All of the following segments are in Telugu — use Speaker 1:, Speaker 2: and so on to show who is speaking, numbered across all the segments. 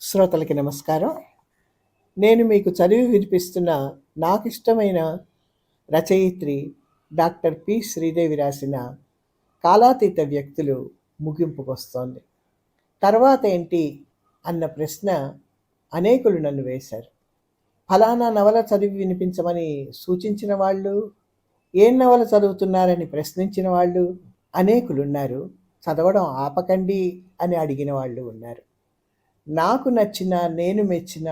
Speaker 1: శ్రోతలకి నమస్కారం. నేను మీకు చదివి వినిపిస్తున్న నాకిష్టమైన రచయిత్రి డాక్టర్ పి. శ్రీదేవి రాసిన 'కాలాతీత వ్యక్తులు' ముగింపుకొస్తోంది. తర్వాత ఏంటి అన్న ప్రశ్న అనేకులు నన్ను వేశారు. ఫలానా నవల చదివి వినిపించమని సూచించిన వాళ్ళు, ఏం నవల చదువుతున్నారని ప్రశ్నించిన వాళ్ళు అనేకులున్నారు. చదవడం ఆపకండి అని అడిగిన వాళ్ళు ఉన్నారు. నాకు నచ్చిన, నేను మెచ్చిన,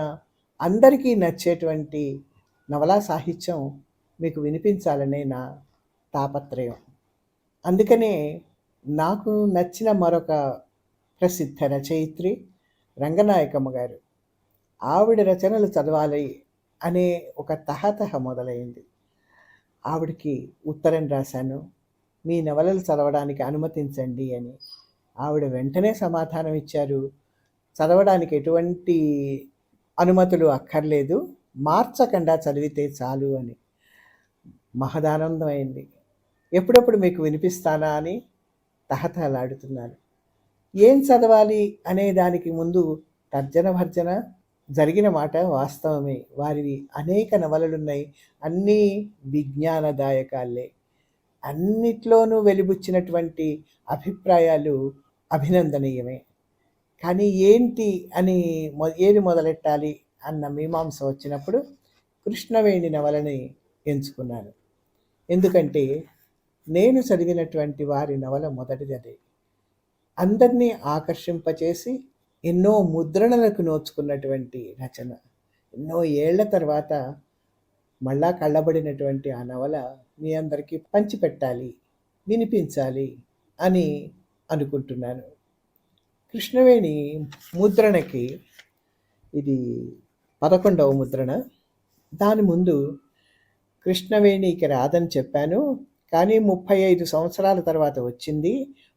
Speaker 1: అందరికీ నచ్చేటువంటి నవలా సాహిత్యం మీకు వినిపించాలనే నా తాపత్రయం. అందుకనే నాకు నచ్చిన మరొక ప్రసిద్ధ రచయిత్రి రంగనాయకమ్మ గారు. ఆవిడ రచనలు చదవాలి అనే ఒక తహతహ మొదలైంది. ఆవిడకి ఉత్తరం రాశాను, మీ నవలలు చదవడానికి అనుమతించండి అని. ఆవిడ వెంటనే సమాధానం ఇచ్చారు, చదవడానికి ఎటువంటి అనుమతులు అక్కర్లేదు, మార్చకుండా చదివితే చాలు అని. మహదానందమైంది. ఎప్పుడెప్పుడు మీకు వినిపిస్తానా అని తహతహలాడుతున్నాను. ఏం చదవాలి అనే దానికి ముందు తర్జన భర్జన జరిగిన మాట వాస్తవమే. వారివి అనేక నవలలున్నాయి, అన్నీ విజ్ఞానదాయకాలే. అన్నిట్లోనూ వెలిబుచ్చినటువంటి అభిప్రాయాలు అభినందనీయమే. కానీ ఏంటి అని ఏది మొదలెట్టాలి అన్న మీమాంస వచ్చినప్పుడు కృష్ణవేణి నవలని ఎంచుకున్నాను. ఎందుకంటే నేను చదివినటువంటి వారి నవల మొదటిది అదే. అందరినీ ఆకర్షింపచేసి ఎన్నో ముద్రణలకు నోచుకున్నటువంటి రచన. ఎన్నో ఏళ్ల తర్వాత మళ్ళా కళ్ళబడినటువంటి ఆ నవల మీ అందరికీ పంచిపెట్టాలి, వినిపించాలి అని అనుకుంటున్నాను. కృష్ణవేణి ముద్రణకి ఇది 11వ ముద్రణ. దాని ముందు కృష్ణవేణికి రాదని చెప్పాను, కానీ 35 సంవత్సరాల తర్వాత వచ్చింది.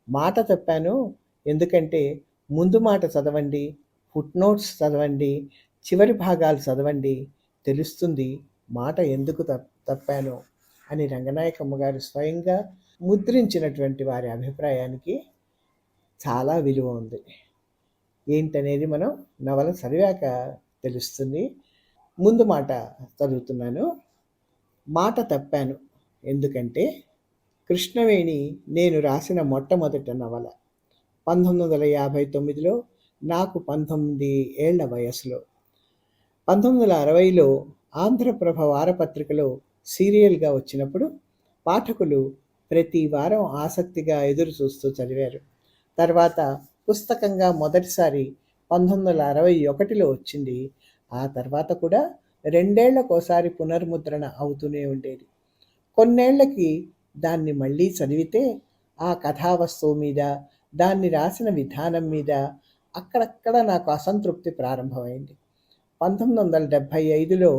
Speaker 1: మాట తప్పాను, ఎందుకంటే ముందు మాట చదవండి, ఫుట్ నోట్స్ చదవండి, చివరి భాగాలు చదవండి, తెలుస్తుంది మాట ఎందుకు తప్పాను అని రంగనాయకమ్మ గారు స్వయంగా ముద్రించినటువంటి వారి అభిప్రాయానికి చాలా విలువ ఉంది. ఏంటనేది మనం నవల చదివాక తెలుస్తుంది. ముందు మాట చదువుతున్నాను. మాట తప్పాను, ఎందుకంటే కృష్ణవేణి నేను రాసిన మొట్టమొదటి నవల. 1959లో నాకు 19 ఏళ్ల వయసులో. 1960లో ఆంధ్రప్రభ వారపత్రికలో సీరియల్గా వచ్చినప్పుడు పాఠకులు ప్రతి వారం ఆసక్తిగా ఎదురు చూస్తూ చదివారు. తర్వాత పుస్తకంగా మొదటిసారి 1961లో వచ్చింది. ఆ తర్వాత కూడా 2 ఏళ్లకోసారి పునర్ముద్రణ అవుతూనే ఉండేది. కొన్నేళ్లకి దాన్ని మళ్ళీ చదివితే ఆ కథావస్తువు మీద, దాన్ని రాసిన విధానం మీద అక్కడక్కడ నాకు అసంతృప్తి ప్రారంభమైంది. 1975లో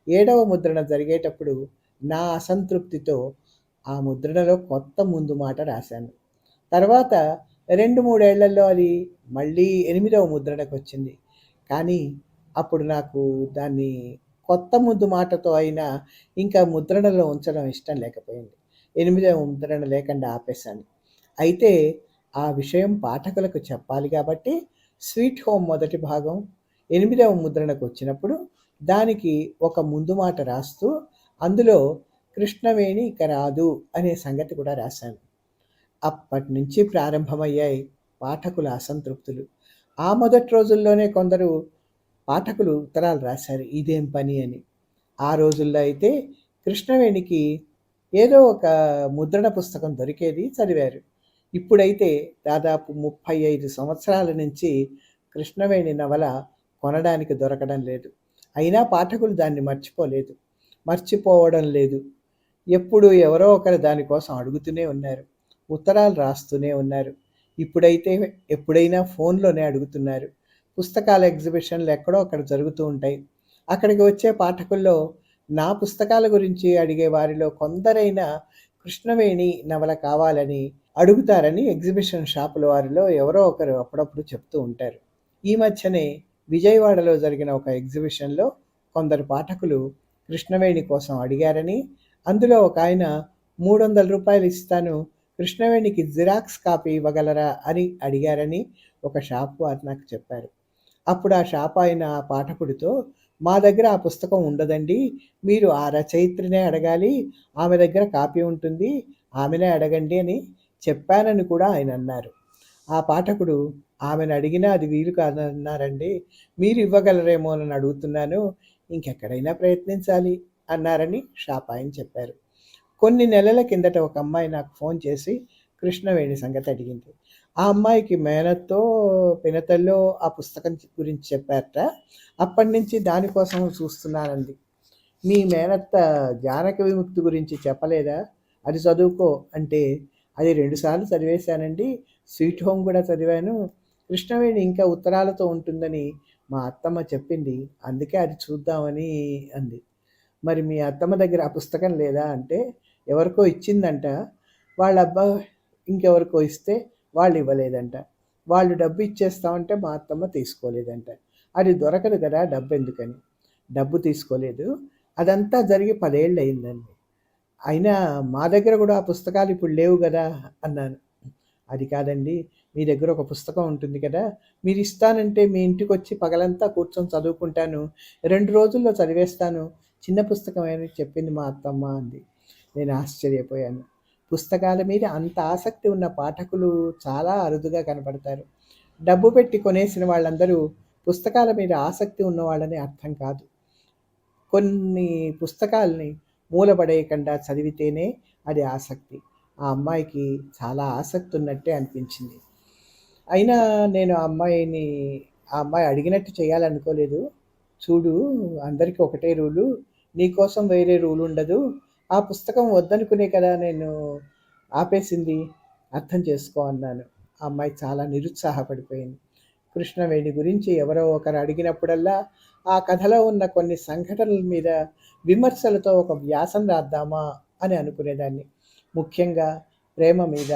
Speaker 1: 7వ ముద్రణ జరిగేటప్పుడు నా అసంతృప్తితో ఆ ముద్రణలో కొత్త ముందు మాట రాశాను. తర్వాత 2-3 ఏళ్లలో అది మళ్ళీ 8వ ముద్రణకు వచ్చింది. కానీ అప్పుడు నాకు దాన్ని కొత్త ముందు మాటతో అయినా ఇంకా ముద్రణలో ఉంచడం ఇష్టం లేకపోయింది. 8వ ముద్రణ లేకుండా ఆపేశాను. అయితే ఆ విషయం పాఠకులకు చెప్పాలి కాబట్టి స్వీట్ హోమ్ మొదటి భాగం 8వ ముద్రణకు వచ్చినప్పుడు దానికి ఒక ముందు మాట రాస్తూ అందులో కృష్ణవేణి ఇక రాదు అనే సంగతి కూడా రాశాను. అప్పటి నుంచి ప్రారంభమయ్యాయి పాఠకుల అసంతృప్తులు. ఆ మొదటి రోజుల్లోనే కొందరు పాఠకులు ఉత్తరాలు రాశారు, ఇదేం పని అని. ఆ రోజుల్లో అయితే కృష్ణవేణికి ఏదో ఒక ముద్రణ పుస్తకం దొరికేది, చదివారు. ఇప్పుడైతే దాదాపు 35 సంవత్సరాల నుంచి కృష్ణవేణి నవల కొనడానికి దొరకడం లేదు. అయినా పాఠకులు దాన్ని మర్చిపోవడం లేదు. ఎప్పుడు ఎవరో ఒకరు దానికోసం అడుగుతూనే ఉన్నారు, ఉత్తరాలు రాస్తూనే ఉన్నారు. ఇప్పుడైతే ఎప్పుడైనా ఫోన్లోనే అడుగుతున్నారు. పుస్తకాల ఎగ్జిబిషన్లు ఎక్కడో అక్కడ జరుగుతూ ఉంటాయి. అక్కడికి వచ్చే పాఠకుల్లో నా పుస్తకాల గురించి అడిగే వారిలో కొందరైనా కృష్ణవేణి నవల కావాలని అడుగుతారని ఎగ్జిబిషన్ షాపుల వారిలో ఎవరో ఒకరు అప్పుడప్పుడు చెప్తూ ఉంటారు. ఈ మధ్యనే విజయవాడలో జరిగిన ఒక ఎగ్జిబిషన్లో కొందరు పాఠకులు కృష్ణవేణి కోసం అడిగారని, అందులో ఒక ఆయన 300 రూపాయలు ఇస్తాను, కృష్ణవేణికి జిరాక్స్ కాపీ ఇవ్వగలరా అని అడిగారని ఒక షాప్ వారు నాకు చెప్పారు. అప్పుడు ఆ షాప్ ఆయన ఆ పాఠకుడితో, "మా దగ్గర ఆ పుస్తకం ఉండదండి. మీరు ఆ రచయిత్రినే అడగాలి. ఆమె దగ్గర కాపీ ఉంటుంది. ఆమెనే అడగండి" అని చెప్పానని కూడా ఆయనన్నారు. ఆ పాఠకుడు, "ఆమెను అడిగినా అది వీలు కాదన్నారండి. మీరు ఇవ్వగలరేమోనని అడుగుతున్నాను. ఇంకెక్కడైనా ప్రయత్నించాలి" అన్నారని షాప్ ఆయన చెప్పారు. కొన్ని నెలల కిందట ఒక అమ్మాయి నాకు ఫోన్ చేసి కృష్ణవేణి సంగతి అడిగింది. ఆ అమ్మాయికి మేనత్తో, పినతల్లో ఆ పుస్తకం గురించి చెప్పారట. అప్పటినుంచి దానికోసం చూస్తున్నానంది. "మీ మేనత్త జానక విముక్తి గురించి చెప్పలేదా? అది చదువుకో" అంటే, "అది 2 సార్లు చదివేశానండి. స్వీట్ హోమ్ కూడా చదివాను. కృష్ణవేణి ఇంకా ఉత్తరాలతో ఉంటుందని మా అత్తమ్మ చెప్పింది. అందుకే అది చూద్దామని" అంది. "మరి మీ అత్తమ్మ దగ్గర ఆ పుస్తకం లేదా?" అంటే, "ఎవరికో ఇచ్చిందంట. వాళ్ళ అబ్బాయి ఇంకెవరికో ఇస్తే వాళ్ళు ఇవ్వలేదంట. వాళ్ళు డబ్బు ఇచ్చేస్తామంటే మా అత్తమ్మ తీసుకోలేదంట. అది దొరకదు కదా డబ్బెందుకని. డబ్బు తీసుకోలేదు. అదంతా జరిగి 10 ఏళ్ళు అయిందండి. అయినా మా దగ్గర కూడా ఆ పుస్తకాలు ఇప్పుడు లేవు గదా" అన్నాను. "అది కాదండి. మీ దగ్గర ఒక పుస్తకం ఉంటుంది కదా! మీరు ఇస్తానంటే మీ ఇంటికొచ్చి పగలంతా కూర్చొని చదువుకుంటాను. 2 రోజుల్లో చదివేస్తాను. చిన్న పుస్తకమే అని చెప్పింది మా అత్తమ్మ" అంది. నేను ఆశ్చర్యపోయాను. పుస్తకాల మీద అంత ఆసక్తి ఉన్న పాఠకులు చాలా అరుదుగా కనపడతారు. డబ్బు పెట్టి కొనేసిన వాళ్ళందరూ పుస్తకాల మీద ఆసక్తి ఉన్నవాళ్ళని అర్థం కాదు. కొన్ని పుస్తకాల్ని మూలపడేయకుండా చదివితేనే అది ఆసక్తి. ఆ అమ్మాయికి చాలా ఆసక్తి ఉన్నట్టే అనిపించింది. అయినా నేను ఆ అమ్మాయి అడిగినట్టు చేయాలనుకోలేదు. "చూడు, అందరికీ ఒకటే రూలు. నీకోసం వేరే రూల్ ఉండదు. ఆ పుస్తకం వద్దనుకునే కదా నేను ఆపేసింది. అర్థం చేసుకో" అన్నాను. ఆ అమ్మాయి చాలా నిరుత్సాహపడిపోయింది. కృష్ణవేణి గురించి ఎవరో ఒకరు అడిగినప్పుడల్లా ఆ కథలో ఉన్న కొన్ని సంఘటనల మీద విమర్శలతో ఒక వ్యాసం రాద్దామా అని అనుకునేదాన్ని. ముఖ్యంగా ప్రేమ మీద,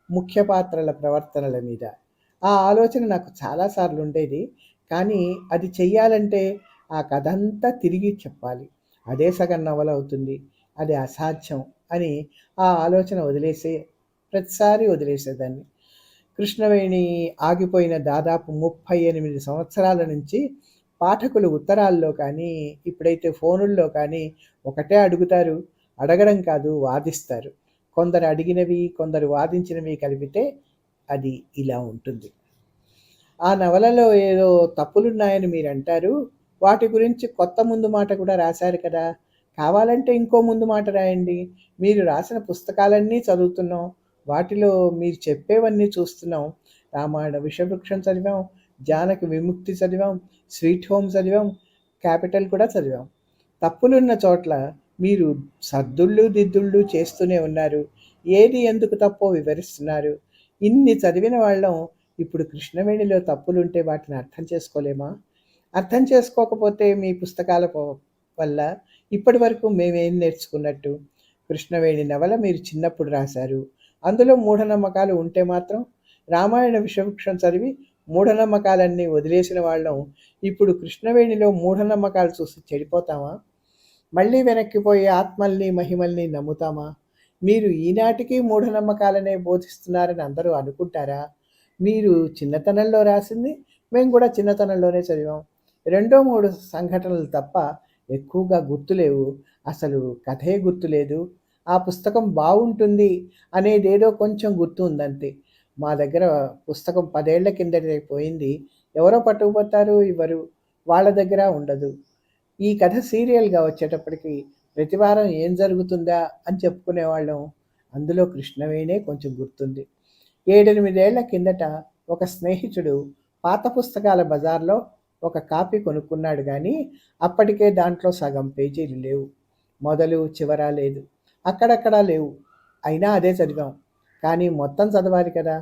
Speaker 1: ముఖ్య పాత్రల ప్రవర్తనల మీద. ఆ ఆలోచన నాకు చాలాసార్లు ఉండేది. కానీ అది చెయ్యాలంటే ఆ కథంతా తిరిగి చెప్పాలి. అదే సగం నవల అవుతుంది. అది అసాధ్యం అని ఆ ఆలోచన ప్రతిసారి వదిలేసేదాన్ని. కృష్ణవేణి ఆగిపోయిన దాదాపు 38 సంవత్సరాల నుంచి పాఠకులు ఉత్తరాల్లో కానీ, ఇప్పుడైతే ఫోనుల్లో కానీ ఒకటే అడుగుతారు. అడగడం కాదు, వాదిస్తారు. కొందరు అడిగినవి, కొందరు వాదించినవి కలిపితే అది ఇలా ఉంటుంది. "ఆ నవలలో ఏదో తప్పులున్నాయని మీరంటారు. వాటి గురించి కొత్త ముందు మాట కూడా రాశారు కదా! కావాలంటే ఇంకో ముందు మాట రాయండి. మీరు రాసిన పుస్తకాలన్నీ చదువుతున్నాం. వాటిలో మీరు చెప్పేవన్నీ చూస్తున్నాం. రామాయణ విషవృక్షం చదివాం, జానకి విముక్తి చదివాం, స్వీట్ హోమ్ చదివాం, క్యాపిటల్ కూడా చదివాం. తప్పులున్న చోట్ల మీరు సర్దుళ్ళు, దిద్దుళ్ళు చేస్తూనే ఉన్నారు. ఏది ఎందుకు తప్పో వివరిస్తున్నారు. ఇన్ని చదివిన వాళ్ళం ఇప్పుడు కృష్ణవేణిలో తప్పులుంటే వాటిని అర్థం చేసుకోలేమా? అర్థం చేసుకోకపోతే మీ పుస్తకాల వల్ల ఇప్పటి వరకు మేమేం నేర్చుకున్నట్టు? కృష్ణవేణి నవల మీరు చిన్నప్పుడు రాశారు. అందులో మూఢనమ్మకాలు ఉంటే మాత్రం రామాయణ విషవృక్షం చదివి మూఢనమ్మకాలన్నీ వదిలేసిన వాళ్ళం ఇప్పుడు కృష్ణవేణిలో మూఢనమ్మకాలు చూసి చెడిపోతామా? మళ్ళీ వెనక్కిపోయి ఆత్మల్ని, మహిమల్ని నమ్ముతామా? మీరు ఈనాటికి మూఢనమ్మకాలనే బోధిస్తున్నారని అందరూ అనుకుంటారా? మీరు చిన్నతనంలో రాసింది మేము కూడా చిన్నతనంలోనే చదివాం. 2, 3 సంఘటనలు తప్ప ఎక్కువగా గుర్తులేవు. అసలు కథే గుర్తులేదు. ఆ పుస్తకం బావుంటుంది అనేదేదో కొంచెం గుర్తు ఉందంతే. మా దగ్గర పుస్తకం 10 ఏళ్ల కిందటే పోయింది. ఎవరో పట్టుకుపోతారు, ఇవ్వరు. వాళ్ళ దగ్గర ఉండదు. ఈ కథ సీరియల్‌గా వచ్చేటప్పటికి ప్రతివారం ఏం జరుగుతుందా అని చెప్పుకునేవాళ్ళం. అందులో కృష్ణవేణే కొంచెం గుర్తుంది. 7, 8 ఏళ్ల కిందట ఒక స్నేహితుడు పాత పుస్తకాల బజార్‌లో ఒక కాపీ కొనుక్కున్నాడు గానీ, అప్పటికే దాంట్లో సగం పేజీలు లేవు. మొదలు, చివర లేదు. అక్కడక్కడా లేవు. అయినా అదే చదివాం. కానీ మొత్తం చదవాలి కదా!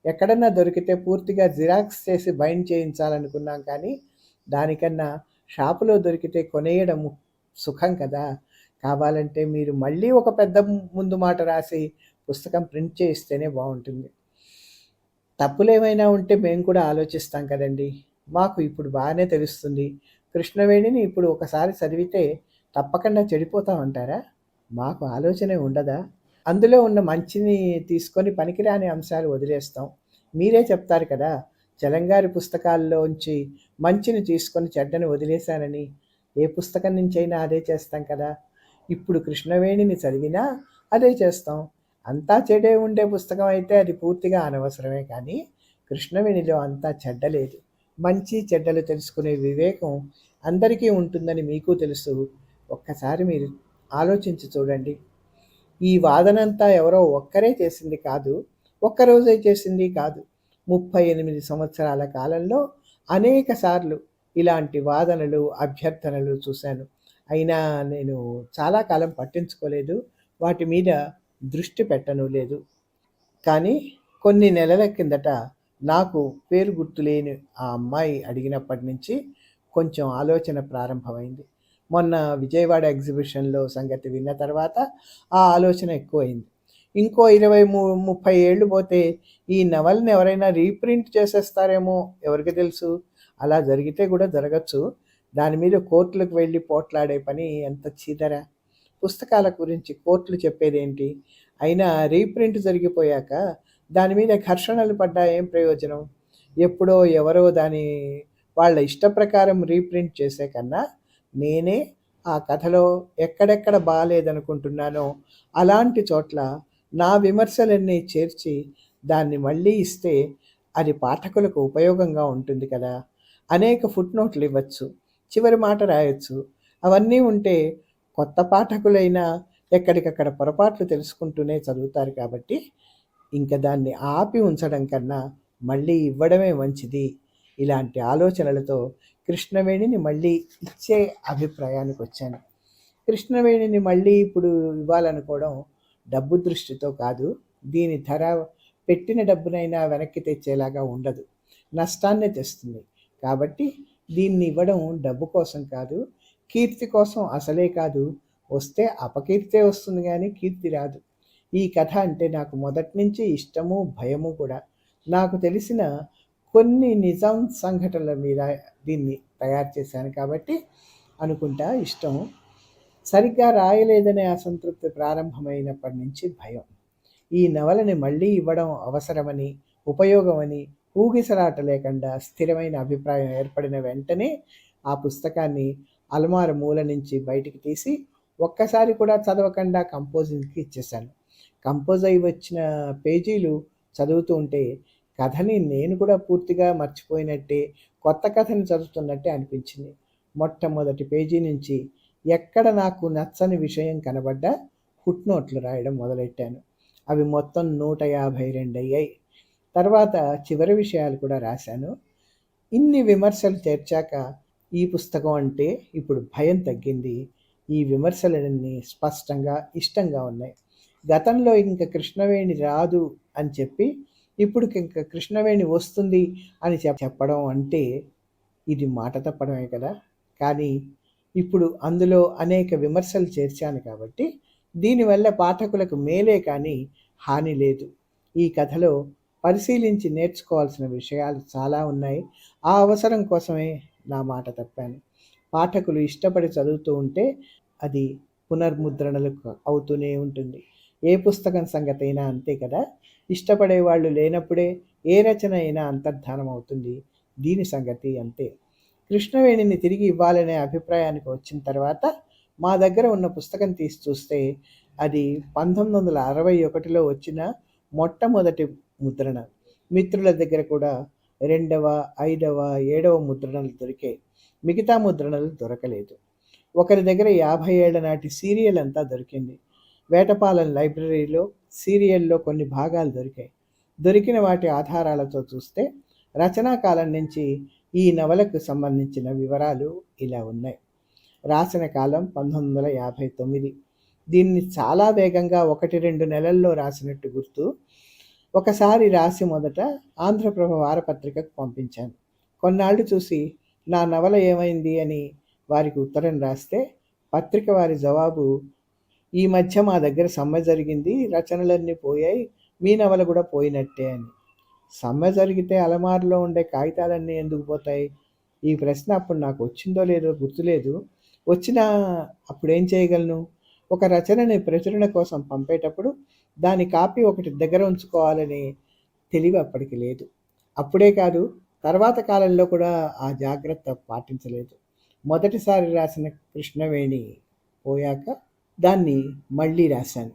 Speaker 1: ఎక్కడన్నా దొరికితే పూర్తిగా జిరాక్స్ చేసి బైండ్ చేయించాలనుకున్నాం కానీ, దానికన్నా షాపులో దొరికితే కొనేయడం సుఖం కదా! కావాలంటే మీరు మళ్ళీ ఒక పెద్ద ముందు మాట రాసి పుస్తకం ప్రింట్ చేయిస్తేనే బావుంటుంది. తప్పులేమైనా ఉంటే మేము కూడా ఆలోచిస్తాం కదండీ! మాకు ఇప్పుడు బానే తెలుస్తుంది. కృష్ణవేణిని ఇప్పుడు ఒకసారి చదివితే తప్పకుండా చెడిపోతామంటారా? మాకు ఆలోచనే ఉండదా? అందులో ఉన్న మంచిని తీసుకొని పనికిరాని అంశాలు వదిలేస్తాం. మీరే చెప్తారు కదా! చలంగారి పుస్తకాల్లోంచి మంచిని తీసుకొని చెడ్డని వదిలేశానని ఏ పుస్తకం నుంచైనా అదే చేస్తాం కదా! ఇప్పుడు కృష్ణవేణిని చదివినా అదే చేస్తాం. అంతా చెడే ఉండే పుస్తకం అయితే అది పూర్తిగా అనవసరమే కానీ, కృష్ణవేణిలో అంతా చెడ్డ లేదు. మంచి చెడ్డలు తెలుసుకునే వివేకం అందరికీ ఉంటుందని మీకు తెలుసు. ఒక్కసారి మీరు ఆలోచించి చూడండి. ఈ వాదనంతా ఎవరో ఒక్కరే చేసింది కాదు. ఒక్కరోజే చేసింది కాదు. 38 సంవత్సరాల కాలంలో అనేక సార్లు ఇలాంటి వాదనలు, అభ్యర్థనలు చూశాను. అయినా నేను చాలా కాలం పట్టించుకోలేదు. వాటి మీద దృష్టి పెట్టను లేదు. కానీ కొన్ని నెలల కిందట నాకు పేరు గుర్తులేని ఆ అమ్మాయి అడిగినప్పటి నుంచి కొంచెం ఆలోచన ప్రారంభమైంది. మొన్న విజయవాడ ఎగ్జిబిషన్‌లో సంగతి విన్న తర్వాత ఆ ఆలోచన ఎక్కువయింది. ఇంకో 30 ఏళ్ళు పోతే ఈ నవలని ఎవరైనా రీప్రింట్ చేసేస్తారేమో ఎవరికి తెలుసు? అలా జరిగితే కూడా జరగచ్చు. దాని మీద కోర్టులకు వెళ్ళి పోట్లాడే పని ఎంత చీదర. పుస్తకాల గురించి కోర్టులు చెప్పేదేంటి? అయినా రీప్రింట్ జరిగిపోయాక దాని మీద ఘర్షణలు పడ్డా ఏం ప్రయోజనం? ఎప్పుడో ఎవరో దాని వాళ్ళ ఇష్ట ప్రకారం రీప్రింట్ చేసే కన్నా నేనే ఆ కథలో ఎక్కడెక్కడ బాలేదనుకుంటున్నానో అలాంటి చోట్ల నా విమర్శలన్నీ చేర్చి దాన్ని మళ్ళీ ఇస్తే అది పాఠకులకు ఉపయోగంగా ఉంటుంది కదా! అనేక ఫుట్‌నోట్‌లు ఇవ్వచ్చు. చివరి మాట రాయొచ్చు. అవన్నీ ఉంటే కొత్త పాఠకులైనా ఎక్కడికక్కడ పొరపాట్లు తెలుసుకుంటూనే చదువుతారు కాబట్టి, ఇంక దాన్ని ఆపి ఉంచడం కన్నా మళ్ళీ ఇవ్వడమే మంచిది. ఇలాంటి ఆలోచనలతో కృష్ణవేణిని మళ్ళీ ఇచ్చే అభిప్రాయానికొచ్చాను. కృష్ణవేణిని మళ్ళీ ఇప్పుడు ఇవ్వాలనుకోవడం డబ్బు దృష్టితో కాదు. దీని ధర పెట్టిన డబ్బునైనా వెనక్కి తెచ్చేలాగా ఉండదు. నష్టాన్నే తెస్తుంది. కాబట్టి దీన్ని ఇవ్వడం డబ్బు కోసం కాదు, కీర్తి కోసం అసలే కాదు. వస్తే అపకీర్తే వస్తుంది కానీ కీర్తి రాదు. ఈ కథ అంటే నాకు మొదటి నుంచి ఇష్టము, భయము కూడా. నాకు తెలిసిన కొన్ని నిజాం సంఘటనల మీద దీన్ని తయారు చేశాను కాబట్టి అనుకుంటా ఇష్టం. సరిగ్గా రాయలేదనే అసంతృప్తి ప్రారంభమైనప్పటి నుంచి భయం. ఈ నవలని మళ్ళీ ఇవ్వడం అవసరమని, ఉపయోగమని ఊగిసలాట లేకుండా స్థిరమైన అభిప్రాయం ఏర్పడిన వెంటనే ఆ పుస్తకాన్ని అలమార మూల నుంచి బయటికి తీసి ఒక్కసారి కూడా చదవకుండా కంపోజింగ్‌కి ఇచ్చేశాను. కంపోజ్ అయి వచ్చిన పేజీలు చదువుతూ ఉంటే కథని నేను కూడా పూర్తిగా మర్చిపోయినట్టే, కొత్త కథని చదువుతున్నట్టే అనిపించింది. మొట్టమొదటి పేజీ నుంచి ఎక్కడ నాకు నచ్చని విషయం కనబడ్డా ఫుట్‌నోట్‌లు రాయడం మొదలెట్టాను. అవి మొత్తం 152 అయ్యాయి. తర్వాత చివరి విషయాలు కూడా రాశాను. ఇన్ని విమర్శలు చేర్చాక ఈ పుస్తకం అంటే ఇప్పుడు భయం తగ్గింది. ఈ విమర్శలన్నీ స్పష్టంగా, ఇష్టంగా ఉన్నాయి. గతంలో ఇంక కృష్ణవేణి రాదు అని చెప్పి, ఇప్పుడు ఇంక కృష్ణవేణి వస్తుంది అని చెప్పడం అంటే ఇది మాట తప్పడమే కదా! కానీ ఇప్పుడు అందులో అనేక విమర్శలు చేర్చాను కాబట్టి దీనివల్ల పాఠకులకు మేలే కానీ హాని లేదు. ఈ కథలో పరిశీలించి నేర్చుకోవాల్సిన విషయాలు చాలా ఉన్నాయి. ఆ అవసరం కోసమే నా మాట తప్పాను. పాఠకులు ఇష్టపడి చదువుతూ ఉంటే అది పునర్ముద్రణలు అవుతూనే ఉంటుంది. ఏ పుస్తకం సంగతైనా అంతే కదా! ఇష్టపడే వాళ్ళు లేనప్పుడే ఏ రచన అయినా అంతర్ధానం అవుతుంది. దీని సంగతి అంతే. కృష్ణవేణిని తిరిగి ఇవ్వాలనే అభిప్రాయానికి వచ్చిన తర్వాత మా దగ్గర ఉన్న పుస్తకం తీసి చూస్తే అది 1961లో వచ్చిన మొట్టమొదటి ముద్రణ. మిత్రుల దగ్గర కూడా రెండవ, 5వ, 7వ ముద్రణలు దొరికాయి. మిగతా ముద్రణలు దొరకలేదు. ఒకరి దగ్గర 50 ఏళ్ల నాటి సీరియల్ అంతా దొరికింది. వేటపాలెం లైబ్రరీలో సీరియల్లో కొన్ని భాగాలు దొరికాయి. దొరికిన వాటి ఆధారాలతో చూస్తే రచనా కాలం నుంచి ఈ నవలకు సంబంధించిన వివరాలు ఇలా ఉన్నాయి. రాసిన కాలం 1959. దీన్ని చాలా వేగంగా 1-2 నెలల్లో రాసినట్టు గుర్తు. ఒకసారి రాసి మొదట ఆంధ్రప్రభ వారపత్రికకు పంపించాను. కొన్నాళ్ళు చూసి నా నవల ఏమైంది అని వారికి ఉత్తరం రాస్తే పత్రిక వారి జవాబు, ఈ మధ్య మా దగ్గర సమ్మె జరిగింది, రచనలన్నీ పోయాయి, మీ నవల కూడా పోయినట్టే అని. సమ్మె జరిగితే అలమారులో ఉండే కాగితాలన్నీ ఎందుకు పోతాయి? ఈ ప్రశ్న అప్పుడు నాకు వచ్చిందో లేదో గుర్తులేదు. వచ్చినా అప్పుడేం చేయగలను? ఒక రచనని ప్రచురణ కోసం పంపేటప్పుడు దాని కాపీ ఒకటి దగ్గర ఉంచుకోవాలని తెలివి అప్పటికి లేదు. అప్పుడే కాదు, తర్వాత కాలంలో కూడా ఆ జాగ్రత్త పాటించలేదు. మొదటిసారి రాసిన కృష్ణవేణి పోయాక దాన్ని మళ్ళీ రాశాను.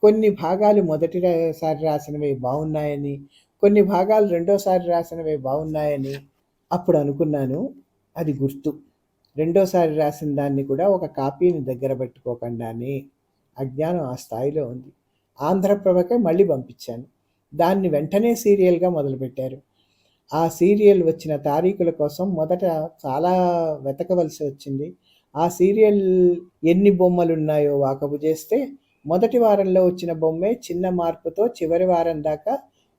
Speaker 1: కొన్ని భాగాలు మొదటిసారి రాసినవి బాగున్నాయని, కొన్ని భాగాలు రెండోసారి రాసినవి బాగున్నాయని అప్పుడు అనుకున్నాను. అది గుర్తు. రెండోసారి రాసిన దాన్ని కూడా ఒక కాపీని దగ్గర పెట్టుకోకుండానే అజ్ఞానం ఆ స్థాయిలో ఉంది. ఆంధ్రప్రభకే మళ్ళీ పంపించాను. దాన్ని వెంటనే సీరియల్గా మొదలుపెట్టారు. ఆ సీరియల్ వచ్చిన తారీఖుల కోసం మొదట చాలా వెతకవలసి వచ్చింది. ఆ సీరియల్ ఎన్ని బొమ్మలున్నాయో వాకబు చేస్తే మొదటి వారంలో వచ్చిన బొమ్మే చిన్న మార్పుతో చివరి వారం దాకా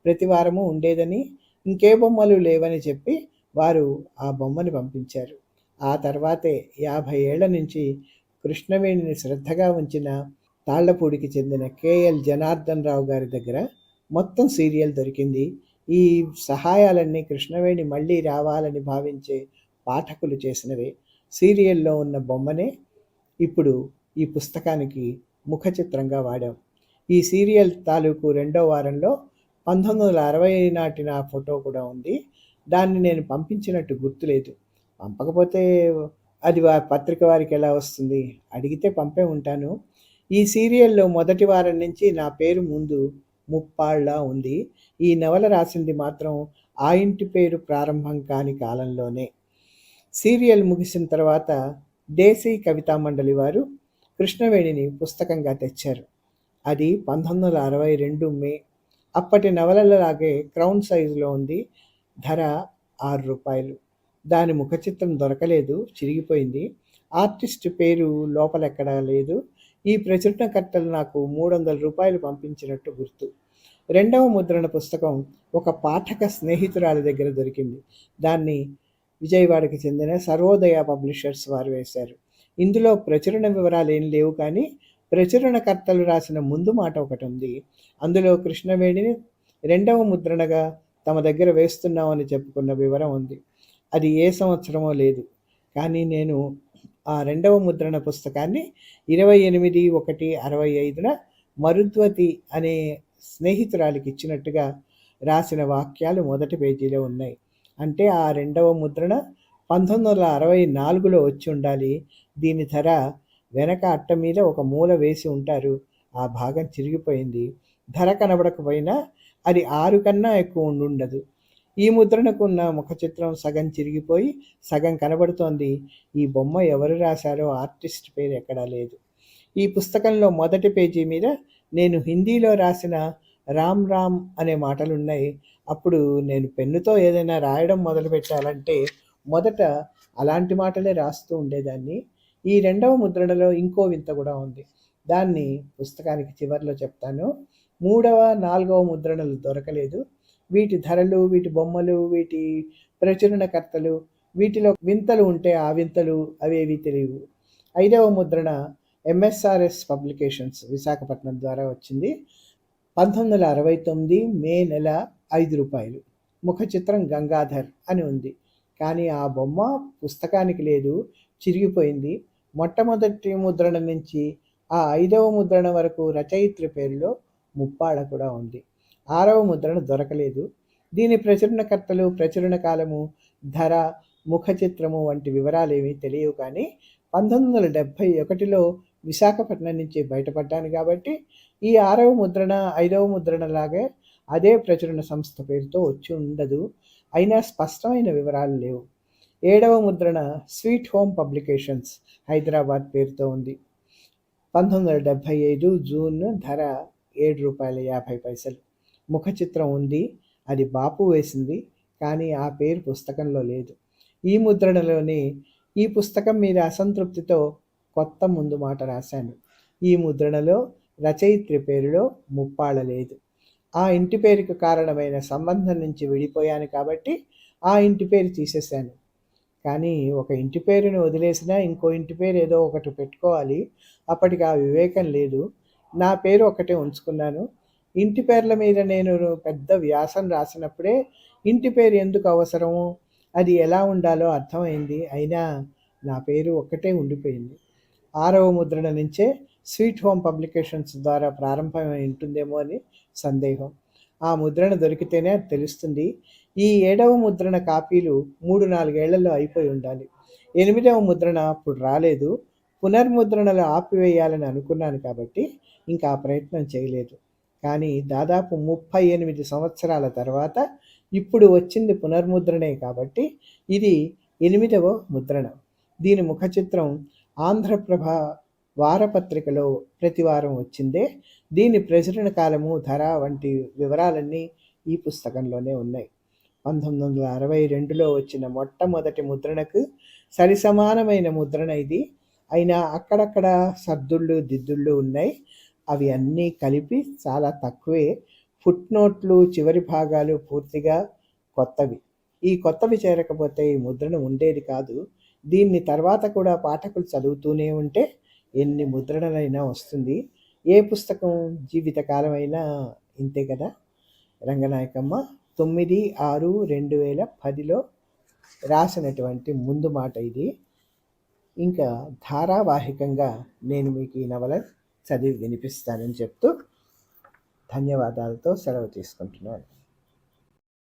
Speaker 1: ప్రతి వారము ఉండేదని, ఇంకే బొమ్మలు లేవని చెప్పి వారు ఆ బొమ్మని పంపించారు. ఆ తర్వాతే 50 ఏళ్ల నుంచి కృష్ణవేణిని శ్రద్ధగా ఉంచిన తాళ్లపూడికి చెందిన కేఎల్ జనార్దన్ రావు గారి దగ్గర మొత్తం సీరియల్ దొరికింది. ఈ సహాయాలన్నీ కృష్ణవేణి మళ్ళీ రావాలని భావించే పాఠకులు చేసినవే. సీరియల్లో ఉన్న బొమ్మనే ఇప్పుడు ఈ పుస్తకానికి ముఖ చిత్రంగా వాడాం. ఈ సీరియల్ తాలూకు రెండో వారంలో 1960 నాటి నా ఫోటో కూడా ఉంది. దాన్ని నేను పంపించినట్టు గుర్తులేదు. పంపకపోతే అది పత్రిక వారికి ఎలా వస్తుంది? అడిగితే పంపే ఉంటాను. ఈ సీరియల్లో మొదటి వారం నుంచి నా పేరు ముందు ముప్పాళ్ళ ఉంది. ఈ నవల రాసింది మాత్రం ఆ ఇంటి పేరు ప్రారంభం కాని కాలంలోనే. సీరియల్ ముగిసిన తర్వాత దేశీ కవితా మండలి వారు కృష్ణవేణిని పుస్తకంగా తెచ్చారు. అది 1962 మే. అప్పటి నవలలాగే క్రౌన్ సైజులో ఉంది. ధర ₹6. దాని ముఖ చిత్రం దొరకలేదు, చిరిగిపోయింది. ఆర్టిస్ట్ పేరు లోపలెక్కడా లేదు. ఈ ప్రచురణకర్తలు నాకు ₹300 పంపించినట్టు గుర్తు. రెండవ ముద్రణ పుస్తకం ఒక పాఠక స్నేహితురాలి దగ్గర దొరికింది. దాన్ని విజయవాడకి చెందిన సర్వోదయ పబ్లిషర్స్ వారు వేశారు. ఇందులో ప్రచురణ వివరాలు ఏం లేవు, కానీ ప్రచురణకర్తలు రాసిన ముందు మాట ఒకటి ఉంది. అందులో కృష్ణవేణిని రెండవ ముద్రణగా తమ దగ్గర వేస్తున్నామని చెప్పుకున్న వివరం ఉంది. అది ఏ సంవత్సరమో లేదు, కానీ నేను ఆ రెండవ ముద్రణ పుస్తకాన్ని 28/1/65న మరుద్వతి అనే స్నేహితురాలికి ఇచ్చినట్టుగా రాసిన వాక్యాలు మొదటి పేజీలో ఉన్నాయి. అంటే ఆ రెండవ ముద్రణ 1964లో వచ్చి ఉండాలి. దీని ధర వెనక అట్ట మీద ఒక మూల వేసి ఉంటారు. ఆ భాగం చిరిగిపోయింది. ధర కనబడకపోయినా అది 6 కన్నా ఎక్కువ ఉండుండదు. ఈ ముద్రణకున్న ముఖ చిత్రం సగం చిరిగిపోయి సగం కనబడుతోంది. ఈ బొమ్మ ఎవరు రాశారో ఆర్టిస్ట్ పేరు ఎక్కడా లేదు. ఈ పుస్తకంలో మొదటి పేజీ మీద నేను హిందీలో రాసిన రామ్ రామ్ అనే మాటలున్నాయి. అప్పుడు నేను పెన్నుతో ఏదైనా రాయడం మొదలుపెట్టాలంటే మొదట అలాంటి మాటలే రాస్తూ ఉండేదాన్ని. ఈ రెండవ ముద్రణలో ఇంకో వింత కూడా ఉంది. దాన్ని పుస్తకానికి చివరిలో చెప్తాను. మూడవ, నాలుగవ ముద్రణలు దొరకలేదు. వీటి ధరలు, వీటి బొమ్మలు, వీటి ప్రచురణకర్తలు, వీటిలో వింతలు ఉంటే ఆ వింతలు అవేవి తెలియవు. ఐదవ ముద్రణ ఎంఎస్ఆర్ఎస్ పబ్లికేషన్స్ విశాఖపట్నం ద్వారా వచ్చింది. 1969 మే నెల ₹5. ముఖ చిత్రం గంగాధర్ అని ఉంది, కానీ ఆ బొమ్మ పుస్తకానికి లేదు, చిరిగిపోయింది. మొట్టమొదటి ముద్రణ నుంచి ఆ 5వ ముద్రణ వరకు రచయిత్రి పేరులో ముప్పాళ్ళ కూడా ఉంది. 6వ ముద్రణ దొరకలేదు. దీని ప్రచురణకర్తలు, ప్రచురణ కాలము, ధర, ముఖ చిత్రము వంటి వివరాలేమీ తెలియవు, కానీ 1971లో విశాఖపట్నం నుంచి బయటపడ్డాను కాబట్టి ఈ 6వ ముద్రణ 5వ ముద్రణలాగే అదే ప్రచురణ సంస్థ పేరుతో వచ్చి ఉండదు. అయినా స్పష్టమైన వివరాలు లేవు. 7వ ముద్రణ స్వీట్ హోమ్ పబ్లికేషన్స్ హైదరాబాద్ పేరుతో ఉంది. 1975 జూన్. ధర ₹7.50. ముఖ చిత్రం ఉంది. అది బాపు వేసింది, కానీ ఆ పేరు పుస్తకంలో లేదు. ఈ ముద్రణలోనే ఈ పుస్తకం మీద అసంతృప్తితో కొత్త ముందు మాట రాశాను. ఈ ముద్రణలో రచయిత్రి పేరులో ముప్పాళ్ళ లేదు. ఆ ఇంటి పేరుకు కారణమైన సంబంధం నుంచి విడిపోయాను కాబట్టి ఆ ఇంటి పేరు తీసేశాను. కానీ ఒక ఇంటి పేరుని వదిలేసినా ఇంకో ఇంటి పేరు ఏదో ఒకటి పెట్టుకోవాలి. అప్పటికి ఆ వివేకం లేదు. నా పేరు ఒకటే ఉంచుకున్నాను. ఇంటి పేర్ల మీద నేను పెద్ద వ్యాసం రాసినప్పుడే ఇంటి పేరు ఎందుకు అవసరమో, అది ఎలా ఉండాలో అర్థమైంది. అయినా నా పేరు ఒక్కటే ఉండిపోయింది. 6వ ముద్రణ నుంచే స్వీట్ హోమ్ పబ్లికేషన్స్ ద్వారా ప్రారంభమై ఉంటుందేమో అని సందేహం. ఆ ముద్రణ దొరికితేనే అది తెలుస్తుంది. ఈ 7వ ముద్రణ కాపీలు 3, 4 ఏళ్లలో అయిపోయి ఉండాలి. 8వ ముద్రణ అప్పుడు రాలేదు. పునర్ముద్రణలు ఆపివేయాలని అనుకున్నాను కాబట్టి ఇంకా ఆ ప్రయత్నం చేయలేదు. కానీ దాదాపు 38 సంవత్సరాల తర్వాత ఇప్పుడు వచ్చింది పునర్ముద్రణే కాబట్టి ఇది 8వ ముద్రణ. దీని ముఖ చిత్రం ఆంధ్రప్రభ వారపత్రికలో ప్రతివారం వచ్చిందే. దీని ప్రచురణ కాలము, ధర వంటి వివరాలన్నీ ఈ పుస్తకంలోనే ఉన్నాయి. 1962లో వచ్చిన మొట్టమొదటి ముద్రణకు సరిసమానమైన ముద్రణ ఇది. అయినా అక్కడక్కడ సర్దుళ్ళు దిద్దుళ్ళు ఉన్నాయి. అవి అన్నీ కలిపి చాలా తక్కువే. ఫుట్ నోట్లు, చివరి భాగాలు పూర్తిగా కొత్తవి. ఈ కొత్తవి చేరకపోతే ఈ ముద్రణ ఉండేది కాదు. దీన్ని తర్వాత కూడా పాఠకులు చదువుతూనే ఉంటే ఎన్ని ముద్రణలైనా వస్తుంది. ఏ పుస్తకం జీవితకాలమైనా ఇంతే కదా. రంగనాయకమ్మ 9/6/2010లో రాసినటువంటి ముందు మాట ఇది. ఇంకా ధారావాహికంగా నేను మీకు ఈ నవల చదివి వినిపిస్తానని చెప్తూ ధన్యవాదాలతో సెలవు తీసుకుంటున్నాను.